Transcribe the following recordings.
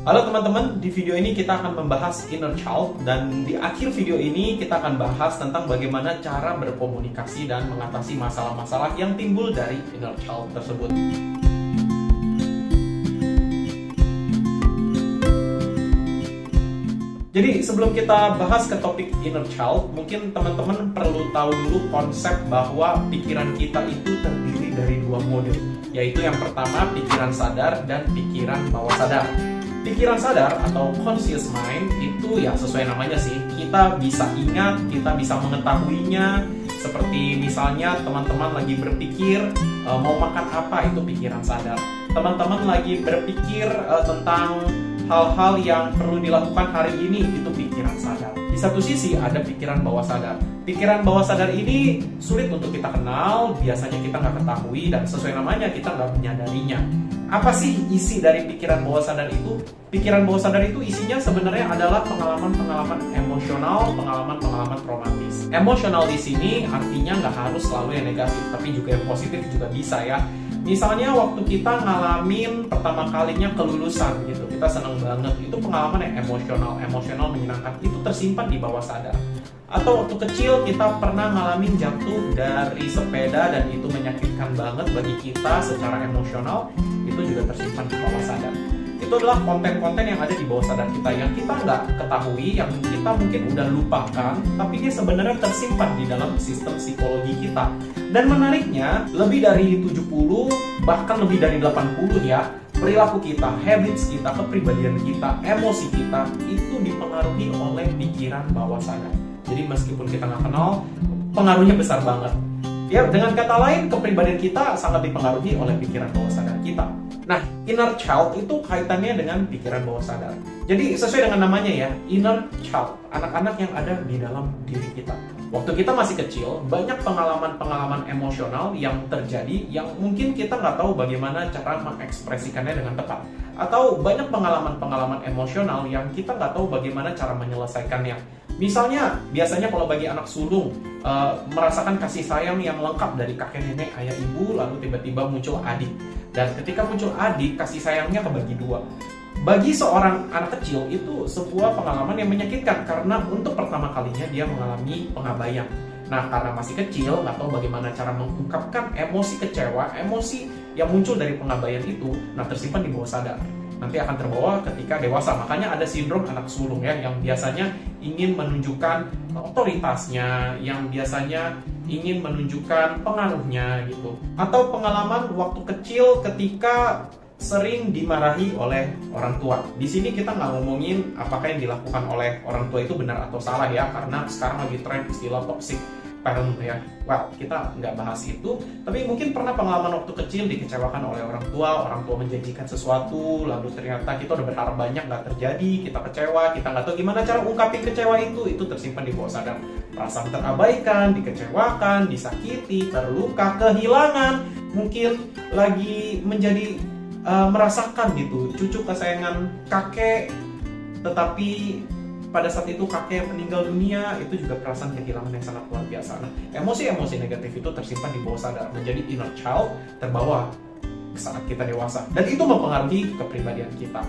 Halo teman-teman, di video ini kita akan membahas inner child, dan di akhir video ini kita akan bahas tentang bagaimana cara berkomunikasi dan mengatasi masalah-masalah yang timbul dari inner child tersebut. Jadi sebelum kita bahas ke topik inner child, mungkin teman-teman perlu tahu dulu konsep bahwa pikiran kita itu terdiri dari dua mode, yaitu yang pertama pikiran sadar dan pikiran bawah sadar. Pikiran sadar atau conscious mind itu ya sesuai namanya sih, kita bisa ingat, kita bisa mengetahuinya. Seperti misalnya teman-teman lagi berpikir mau makan apa, itu pikiran sadar. Teman-teman lagi berpikir tentang hal-hal yang perlu dilakukan hari ini, itu pikiran sadar. Di satu sisi ada pikiran bawah sadar. Pikiran bawah sadar ini sulit untuk kita kenal, biasanya kita nggak ketahui, dan sesuai namanya kita nggak menyadarinya. Apa sih isi dari pikiran bawah sadar itu? Pikiran bawah sadar itu isinya sebenarnya adalah pengalaman-pengalaman emosional, pengalaman-pengalaman traumatis. Emosional di sini artinya nggak harus selalu yang negatif, tapi juga yang positif juga bisa ya. Misalnya waktu kita ngalamin pertama kalinya kelulusan gitu, kita seneng banget, itu pengalaman yang emosional menyenangkan, itu tersimpan di bawah sadar. Atau waktu kecil kita pernah ngalamin jatuh dari sepeda dan itu menyakitkan banget bagi kita secara emosional, itu juga tersimpan di bawah sadar. Itu adalah konten-konten yang ada di bawah sadar kita yang kita nggak ketahui, yang kita mungkin udah lupakan, tapi dia sebenarnya tersimpan di dalam sistem psikologi kita. Dan menariknya, lebih dari 70, bahkan lebih dari 80 ya, perilaku kita, habits kita, kepribadian kita, emosi kita, itu dipengaruhi oleh pikiran bawah sadar. Jadi meskipun kita nggak kenal, pengaruhnya besar banget. Ya, dengan kata lain, kepribadian kita sangat dipengaruhi oleh pikiran bawah sadar kita. Nah, inner child itu kaitannya dengan pikiran bawah sadar. Jadi sesuai dengan namanya ya, inner child, anak-anak yang ada di dalam diri kita. Waktu kita masih kecil, banyak pengalaman-pengalaman emosional yang terjadi yang mungkin kita nggak tahu bagaimana cara mengekspresikannya dengan tepat. Atau banyak pengalaman-pengalaman emosional yang kita nggak tahu bagaimana cara menyelesaikannya. Misalnya, biasanya kalau bagi anak sulung, merasakan kasih sayang yang lengkap dari kakek nenek, ayah ibu, lalu tiba-tiba muncul adik. Dan ketika muncul adik, kasih sayangnya kebagi dua. Bagi seorang anak kecil, itu sebuah pengalaman yang menyakitkan, karena untuk pertama kalinya dia mengalami pengabaian. Nah, karena masih kecil, nggak tahu bagaimana cara mengungkapkan emosi kecewa, emosi yang muncul dari pengabaian itu, nah tersimpan di bawah sadar. Nanti akan terbawa ketika dewasa. Makanya ada sindrom anak sulung ya, yang biasanya ingin menunjukkan otoritasnya, yang biasanya ingin menunjukkan pengaruhnya gitu. Atau pengalaman waktu kecil ketika sering dimarahi oleh orang tua. Di sini kita nggak ngomongin apakah yang dilakukan oleh orang tua itu benar atau salah ya, karena sekarang lagi tren istilah toxic parent ya. Well, kita nggak bahas itu, tapi mungkin pernah pengalaman waktu kecil dikecewakan oleh orang tua menjanjikan sesuatu, lalu ternyata kita udah berharap banyak, nggak terjadi, kita kecewa, kita nggak tahu gimana cara ungkapin kecewa itu tersimpan di bawah sadar. Perasaan terabaikan, dikecewakan, disakiti, terluka, kehilangan, mungkin lagi menjadi merasakan gitu, cucu kesayangan kakek, tetapi pada saat itu kakek meninggal dunia, itu juga perasaan kehilangan yang sangat luar biasa. Nah, emosi-emosi negatif itu tersimpan di bawah sadar, menjadi inner child, terbawa saat kita dewasa. Dan itu mempengaruhi kepribadian kita.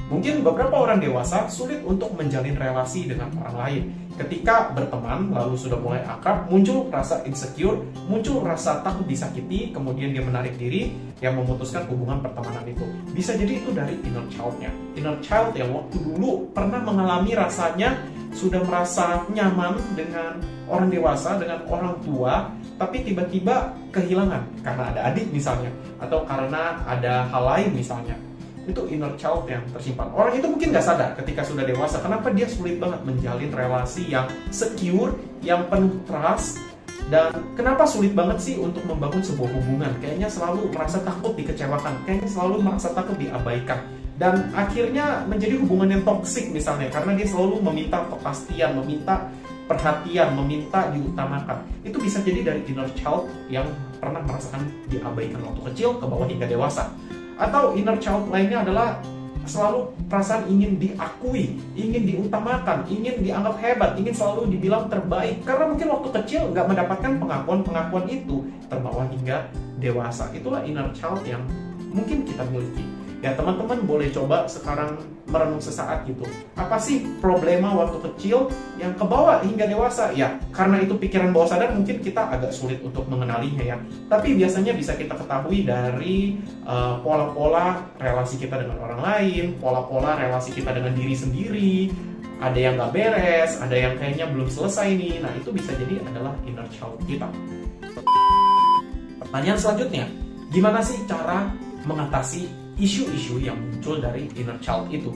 Mungkin beberapa orang dewasa sulit untuk menjalin relasi dengan orang lain. Ketika berteman, lalu sudah mulai akrab, muncul rasa insecure, muncul rasa takut disakiti, kemudian dia menarik diri, yang memutuskan hubungan pertemanan itu. Bisa jadi itu dari inner child-nya. Inner child yang waktu dulu pernah mengalami rasanya sudah merasa nyaman dengan orang dewasa, dengan orang tua, tapi tiba-tiba kehilangan karena ada adik misalnya, atau karena ada hal lain misalnya. Itu inner child yang tersimpan. Orang itu mungkin nggak sadar ketika sudah dewasa, kenapa dia sulit banget menjalin relasi yang secure, yang penuh trust, dan kenapa sulit banget sih untuk membangun sebuah hubungan. Kayaknya selalu merasa takut dikecewakan, kayaknya selalu merasa takut diabaikan, dan akhirnya menjadi hubungan yang toksik misalnya, karena dia selalu meminta kepastian, meminta perhatian, meminta diutamakan. Itu bisa jadi dari inner child yang pernah merasakan diabaikan waktu kecil ke bawah hingga dewasa. Atau inner child lainnya adalah selalu perasaan ingin diakui, ingin diutamakan, ingin dianggap hebat, ingin selalu dibilang terbaik. Karena mungkin waktu kecil nggak mendapatkan pengakuan-pengakuan itu, terbawa hingga dewasa. Itulah inner child yang mungkin kita miliki. Ya teman-teman boleh coba sekarang merenung sesaat gitu. Apa sih problema waktu kecil yang kebawa hingga dewasa? Ya, karena itu pikiran bawah sadar mungkin kita agak sulit untuk mengenalinya ya. Tapi biasanya bisa kita ketahui dari pola-pola relasi kita dengan orang lain, pola-pola relasi kita dengan diri sendiri. Ada yang nggak beres, ada yang kayaknya belum selesai nih. Nah, itu bisa jadi adalah inner child kita. Pertanyaan selanjutnya, gimana sih cara mengatasi isu-isu yang muncul dari inner child itu?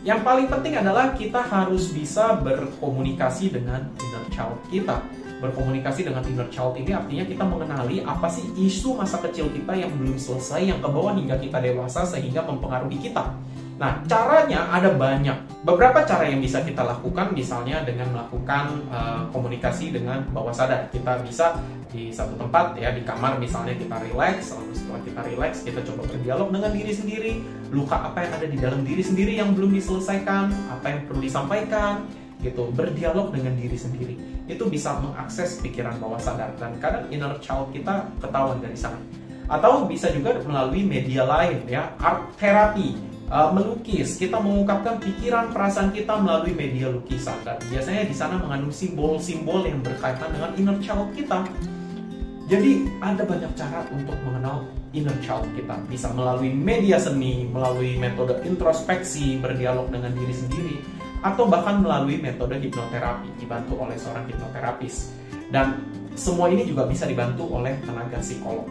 Yang paling penting adalah kita harus bisa berkomunikasi dengan inner child kita. Berkomunikasi dengan inner child ini artinya kita mengenali apa sih isu masa kecil kita yang belum selesai, yang kebawa hingga kita dewasa sehingga mempengaruhi kita. Nah, caranya ada banyak. Beberapa cara yang bisa kita lakukan, misalnya dengan melakukan komunikasi dengan bawah sadar. Kita bisa di satu tempat ya, di kamar misalnya kita relax, lalu setelah kita relax, kita coba berdialog dengan diri sendiri. Luka apa yang ada di dalam diri sendiri yang belum diselesaikan, apa yang perlu disampaikan, gitu. Berdialog dengan diri sendiri. Itu bisa mengakses pikiran bawah sadar, dan kadang inner child kita ketahuan dari sana. Atau bisa juga melalui media lain ya, art therapy. Melukis, kita mengungkapkan pikiran perasaan kita melalui media lukisan, dan biasanya di sana mengandung simbol-simbol yang berkaitan dengan inner child kita. Jadi ada banyak cara untuk mengenal inner child kita, bisa melalui media seni, melalui metode introspeksi, berdialog dengan diri sendiri, atau bahkan melalui metode hipnoterapi dibantu oleh seorang hipnoterapis. Dan semua ini juga bisa dibantu oleh tenaga psikolog.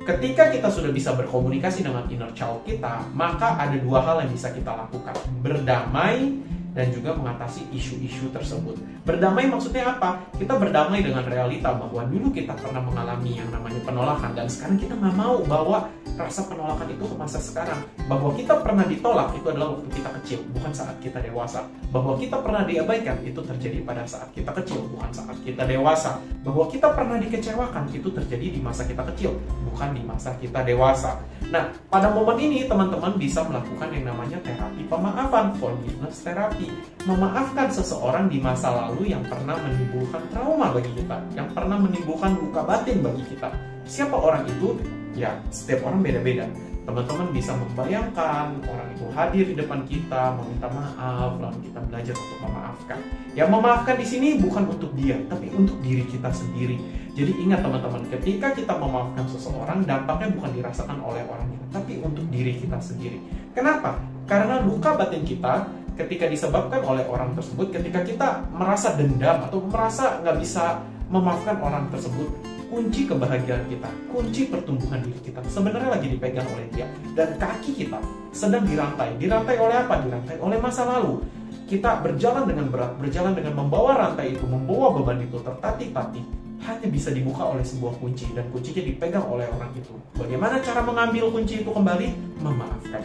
Ketika kita sudah bisa berkomunikasi dengan inner child kita, maka ada dua hal yang bisa kita lakukan. Berdamai dan juga mengatasi isu-isu tersebut. Berdamai maksudnya apa? Kita berdamai dengan realita bahwa dulu kita pernah mengalami yang namanya penolakan, dan sekarang kita nggak mau bawa rasa penolakan itu ke masa sekarang. Bahwa kita pernah ditolak itu adalah waktu kita kecil, bukan saat kita dewasa. Bahwa kita pernah diabaikan itu terjadi pada saat kita kecil, bukan saat kita dewasa. Bahwa kita pernah dikecewakan itu terjadi di masa kita kecil, bukan di masa kita dewasa. Nah, pada momen ini teman-teman bisa melakukan yang namanya terapi pemaafan, forgiveness therapy. Memaafkan seseorang di masa lalu yang pernah menimbulkan trauma bagi kita, yang pernah menimbulkan luka batin bagi kita. Siapa orang itu? Ya, setiap orang beda-beda. Teman-teman bisa membayangkan orang itu hadir di depan kita, meminta maaf, lalu kita belajar untuk memaafkan. Ya, memaafkan di sini bukan untuk dia, tapi untuk diri kita sendiri. Jadi ingat teman-teman, ketika kita memaafkan seseorang, dampaknya bukan dirasakan oleh orangnya, tapi untuk diri kita sendiri. Kenapa? Karena luka batin kita ketika disebabkan oleh orang tersebut, ketika kita merasa dendam atau merasa nggak bisa memaafkan orang tersebut, kunci kebahagiaan kita, kunci pertumbuhan diri kita sebenarnya lagi dipegang oleh dia. Dan kaki kita sedang dirantai. Dirantai oleh apa? Dirantai oleh masa lalu. Kita berjalan dengan berat, berjalan dengan membawa rantai itu, membawa beban itu tertatih-tatih, hanya bisa dibuka oleh sebuah kunci, dan kuncinya dipegang oleh orang itu. Bagaimana cara mengambil kunci itu kembali? Memaafkan.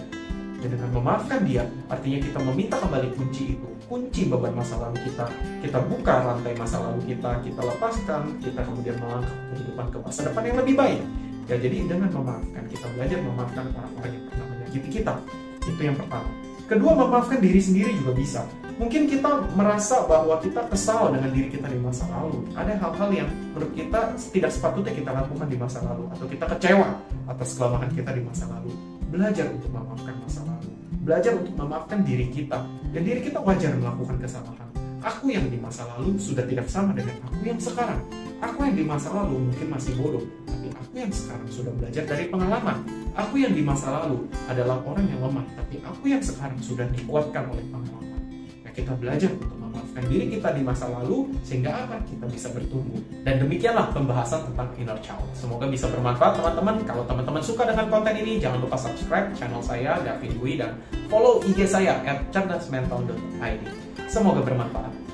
Dan dengan memaafkan dia, artinya kita meminta kembali kunci itu, kunci beban masa lalu kita. Kita buka rantai masa lalu kita lepaskan, kita kemudian melangkah kehidupan ke masa depan yang lebih baik. Ya, jadi dengan memaafkan, kita belajar memaafkan orang-orang yang pernah menyakiti kita. Itu yang pertama. Kedua, memaafkan diri sendiri juga bisa. Mungkin kita merasa bahwa kita kesal dengan diri kita di masa lalu. Ada hal-hal yang menurut kita tidak sepatutnya kita lakukan di masa lalu, atau kita kecewa atas kelemahan kita di masa lalu. Belajar untuk memaafkan masa lalu. Belajar untuk memaafkan diri kita. Dan diri kita wajar melakukan kesalahan. Aku yang di masa lalu sudah tidak sama dengan aku yang sekarang. Aku yang di masa lalu mungkin masih bodoh, tapi aku yang sekarang sudah belajar dari pengalaman. Aku yang di masa lalu adalah orang yang lemah, tapi aku yang sekarang sudah dikuatkan oleh pengalaman. Nah, kita belajar untuk memaafkan diri kita di masa lalu, sehingga apa? Kita bisa bertumbuh. Dan demikianlah pembahasan tentang inner child. Semoga bisa bermanfaat teman-teman. Kalau teman-teman suka dengan konten ini, jangan lupa subscribe channel saya, David Dwi, dan follow IG saya @cerdasmental.id. Semoga bermanfaat.